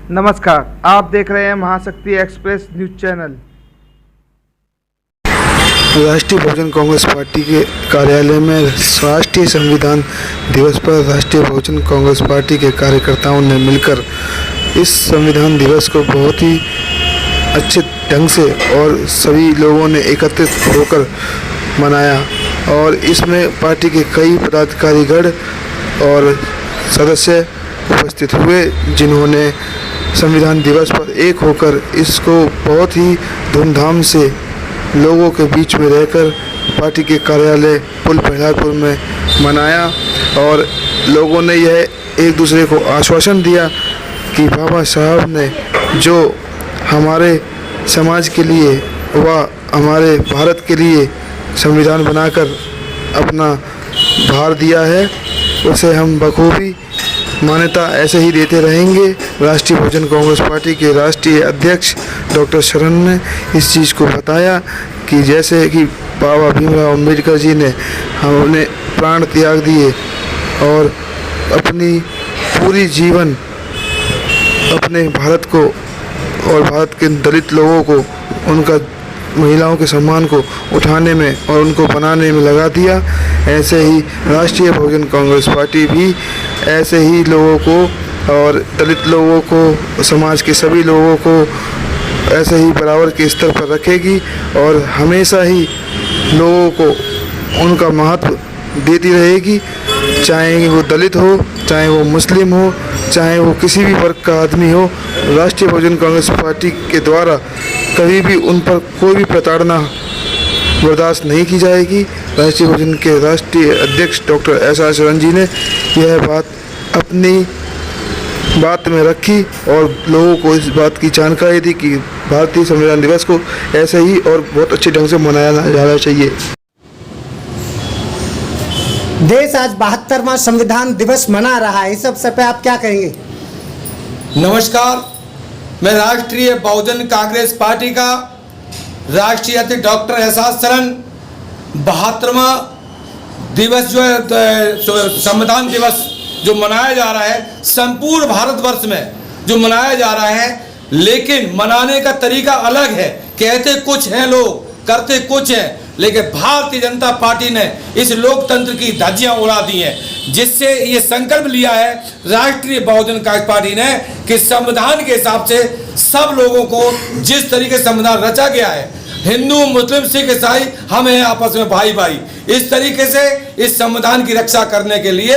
नमस्कार, आप देख रहे हैं महाशक्ति एक्सप्रेस न्यूज चैनल। राष्ट्रीय बहुजन कांग्रेस पार्टी के कार्यालय में राष्ट्रीय संविधान दिवस पर राष्ट्रीय बहुजन कांग्रेस पार्टी के कार्यकर्ताओं ने मिलकर इस संविधान दिवस को बहुत ही अच्छे ढंग से और सभी लोगों ने एकत्रित होकर मनाया और इसमें पार्टी के कई पदाधिकारीगण और सदस्य उपस्थित हुए, जिन्होंने संविधान दिवस पर एक होकर इसको बहुत ही धूमधाम से लोगों के बीच में रहकर पार्टी के कार्यालय पुल प्रहलादपुर में मनाया। और लोगों ने यह एक दूसरे को आश्वासन दिया कि बाबा साहब ने जो हमारे समाज के लिए व हमारे भारत के लिए संविधान बनाकर अपना भार दिया है, उसे हम बखूबी मान्यता ऐसे ही देते रहेंगे। राष्ट्रीय बहुजन कांग्रेस पार्टी के राष्ट्रीय अध्यक्ष डॉक्टर शरण ने इस चीज़ को बताया कि जैसे कि बाबा भीमराव अम्बेडकर जी ने हमने प्राण त्याग दिए और अपनी पूरी जीवन अपने भारत को और भारत के दलित लोगों को, उनका महिलाओं के सम्मान को उठाने में और उनको बनाने में लगा दिया, ऐसे ही राष्ट्रीय बहुजन कांग्रेस पार्टी भी ऐसे ही लोगों को और दलित लोगों को, समाज के सभी लोगों को ऐसे ही बराबर के स्तर पर रखेगी और हमेशा ही लोगों को उनका महत्व देती रहेगी, चाहे वो दलित हो, चाहे वो मुस्लिम हो, चाहे वो किसी भी वर्ग का आदमी हो। राष्ट्रीय बहुजन कांग्रेस पार्टी के द्वारा कभी भी उन पर कोई भी प्रताड़ना बर्दाश्त नहीं की जाएगी। राष्ट्रीय बहुजन के राष्ट्रीय अध्यक्ष डॉक्टर एस.आर. शरण जी ने यह बात अपनी बात में रखी और लोगों को इस बात की जानकारी दी कि भारतीय संविधान दिवस को ऐसे ही और बहुत अच्छे ढंग से मनाया जाना चाहिए। देश आज 72वां संविधान दिवस मना रहा है, इस अवसर पर आप क्या कहेंगे? नमस्कार, मैं राष्ट्रीय बहुजन कांग्रेस पार्टी का राष्ट्रीय अध्यक्ष डॉक्टर एस.आर. शरण 72वां दिवस जो है संविधान दिवस जो मनाया जा रहा है संपूर्ण भारतवर्ष में जो मनाया जा रहा है, लेकिन मनाने का तरीका अलग है। कहते कुछ हैं लोग, करते कुछ हैं, लेकिन भारतीय जनता पार्टी ने इस लोकतंत्र की धज्जियां उड़ा दी हैं, जिससे ये संकल्प लिया है राष्ट्रीय बहुजन कांग्रेस पार्टी ने कि संविधान के हिसाब से सब लोगों को जिस तरीके से संविधान रचा गया है, हिंदू मुस्लिम सिख ईसाई हम हैं आपस में भाई भाई, इस तरीके से इस संविधान की रक्षा करने के लिए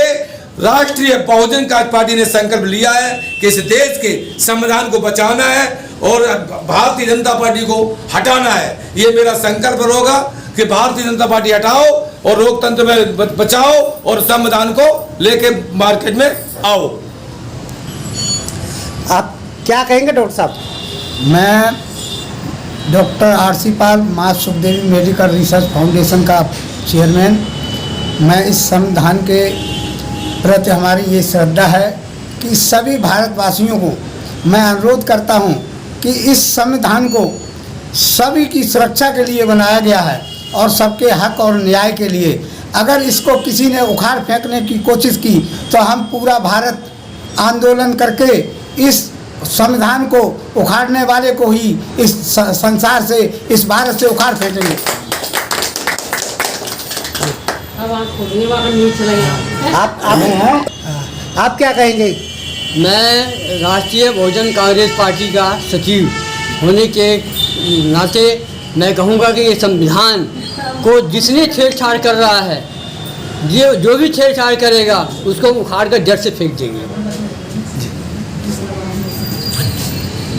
राष्ट्रीय बहुजन कांग्रेस पार्टी ने संकल्प लिया है कि इस देश के संविधान को बचाना है और भारतीय जनता पार्टी को हटाना है। ये मेरा संकल्प होगा कि भारतीय जनता पार्टी हटाओ और लोकतंत्र में बचाओ और संविधान को लेके मार्केट में आओ। आप क्या कहेंगे डॉक्टर साहब? मैं doctor R C. Pal, Maa Sukhdevi medical research foundation का चेयरमैन। मैं इस संविधान के प्रति हमारी ये श्रद्धा है कि सभी भारतवासियों को मैं अनुरोध करता हूँ कि इस संविधान को सभी की सुरक्षा के लिए बनाया गया है और सबके हक और न्याय के लिए। अगर इसको किसी ने उखाड़ फेंकने की कोशिश की तो हम पूरा भारत आंदोलन करके इस संविधान को उखाड़ने वाले को ही इस संसार से, इस भारत से उखाड़ फेंकेंगे। आप क्या कहेंगे? मैं राष्ट्रीय बहुजन कांग्रेस पार्टी का सचिव होने के नाते मैं कहूँगा कि ये संविधान को जिसने छेड़छाड़ कर रहा है, जो भी छेड़छाड़ करेगा उसको उखाड़ कर जड़ से फेंक देंगे।